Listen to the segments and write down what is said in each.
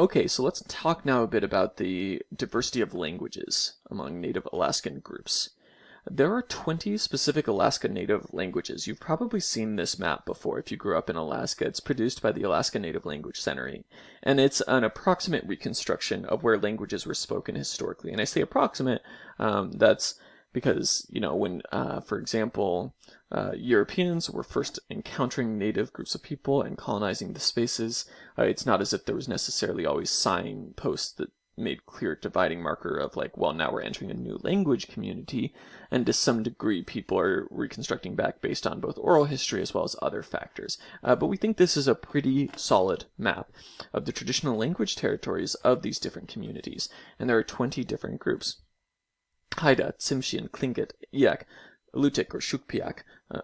Okay, so let's talk now a bit about the diversity of languages among Native Alaskan groups. There are 20 specific Alaska Native languages. You've probably seen this map before if you grew up in Alaska. It's produced by the Alaska Native Language Center, and it's an approximate reconstruction of where languages were spoken historically. And I say approximate, that's because, when, for example, Europeans were first encountering native groups of people and colonizing the spaces, it's not as if there was necessarily always signposts that made clear dividing marker of like, well, now we're entering a new language community, and to some degree people are reconstructing back based on both oral history as well as other factors. But we think this is a pretty solid map of the traditional language territories of these different communities, and there are 20 different groups. Haida, Tsimshian, Tlingit, Iyak, Lutik or Shukpiak,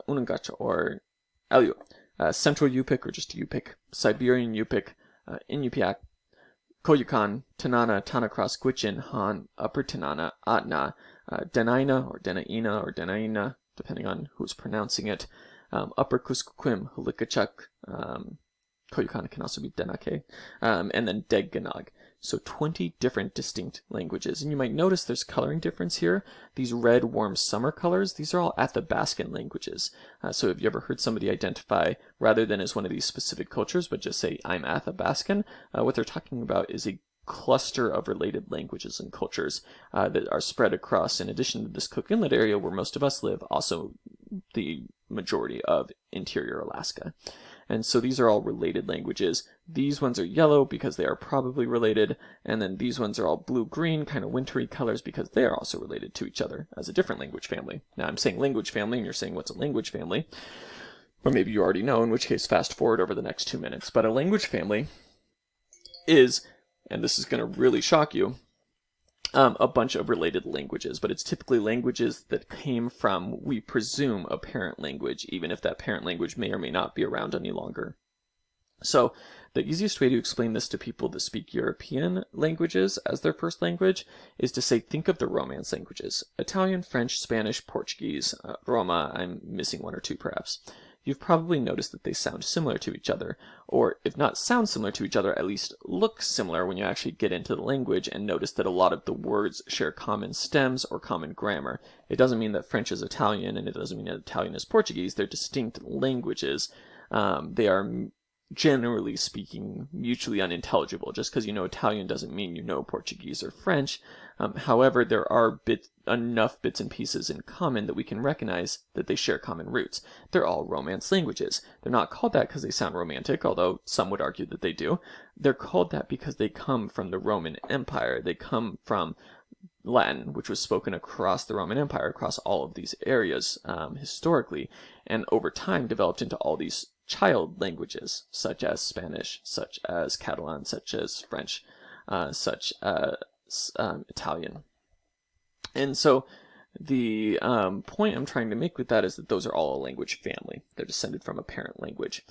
Unangacha or Aleut, Central Yupik or just Yupik, Siberian Yupik, Inupiaq, Koyukan, Tanana, Tanacross, Gwich'in, Han, Upper Tanana, Atna, Denaina or Denaina or Denaina, depending on who's pronouncing it, Upper Kuskokwim, Halikachuk, Koyukan can also be Denake, and then Degganag. So 20 different distinct languages. And you might notice there's coloring difference here. These red, warm summer colors, these are all Athabascan languages. So have you ever heard somebody identify, rather than as one of these specific cultures, but just say, I'm Athabascan, what they're talking about is a cluster of related languages and cultures that are spread across, in addition to this Cook Inlet area where most of us live, also the majority of interior Alaska. And so these are all related languages. These ones are yellow because they are probably related, and then these ones are all blue-green, kind of wintry colors because they are also related to each other as a different language family. Now I'm saying language family, and you're saying what's a language family? Or maybe you already know, in which case fast forward over the next 2 minutes. But a language family is, and this is going to really shock you, a bunch of related languages, but it's typically languages that came from, we presume, a parent language, even if that parent language may or may not be around any longer. So the easiest way to explain this to people that speak European languages as their first language is to say, think of the Romance languages: Italian, French, Spanish, Portuguese, Roma, I'm missing one or two perhaps. You've probably noticed that they sound similar to each other, or if not sound similar to each other, at least look similar when you actually get into the language and notice that a lot of the words share common stems or common grammar. It doesn't mean that French is Italian, and it doesn't mean that Italian is Portuguese. They're distinct languages. They are, generally speaking, mutually unintelligible. Just because you know Italian doesn't mean you know Portuguese or French. However, there are enough bits and pieces in common that we can recognize that they share common roots. They're all Romance languages. They're not called that because they sound romantic, although some would argue that they do. They're called that because they come from the Roman Empire. They come from Latin, which was spoken across the Roman Empire, across all of these areas historically, and over time developed into all these child languages, such as Spanish, such as Catalan, such as French, such as Italian. And so the point I'm trying to make with that is that those are all a language family. They're descended from a parent language.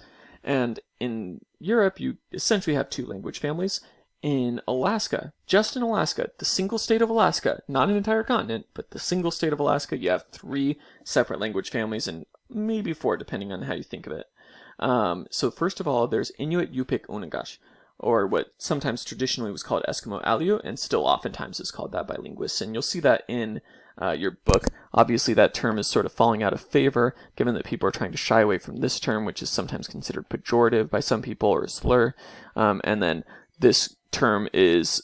And in Europe, you essentially have two language families. In Alaska, just in Alaska, the single state of Alaska, not an entire continent, but the single state of Alaska, you have 3 separate language families, and maybe 4, depending on how you think of it. So first of all, there's Inuit, Yupik, Unangash, or what sometimes traditionally was called Eskimo Aleut, and still oftentimes is called that by linguists. And you'll see that in your book. Obviously, that term is sort of falling out of favor, given that people are trying to shy away from this term, which is sometimes considered pejorative by some people or a slur. And then this term it's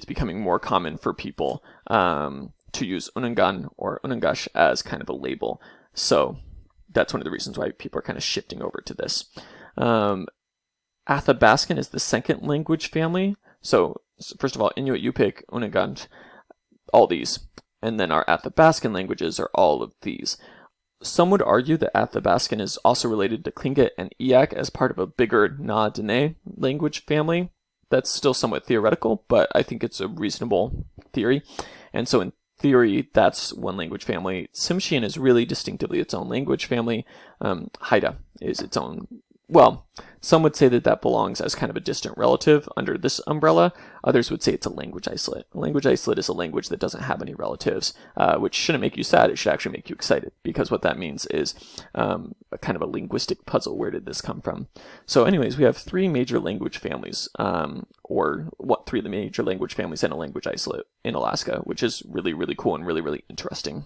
becoming more common for people to use Unangan or Unangash as kind of a label. So that's one of the reasons why people are kind of shifting over to this. Athabascan is the second language family. So first of all, Inuit, Yupik, Unangan, all these. And then our Athabascan languages are all of these. Some would argue that Athabascan is also related to Tlingit and Iyak as part of a bigger Na-Dene language family. That's still somewhat theoretical, but I think it's a reasonable theory. And so in theory, that's one language family. Tsimshian is really distinctively its own language family. Haida is its own Well, some would say that that belongs as kind of a distant relative under this umbrella. Others would say it's a language isolate. A language isolate is a language that doesn't have any relatives, which shouldn't make you sad. It should actually make you excited, because what that means is a kind of a linguistic puzzle. Where did this come from? So anyways, we have three major language families, three of the major language families and a language isolate in Alaska, which is really, really cool and really, really interesting.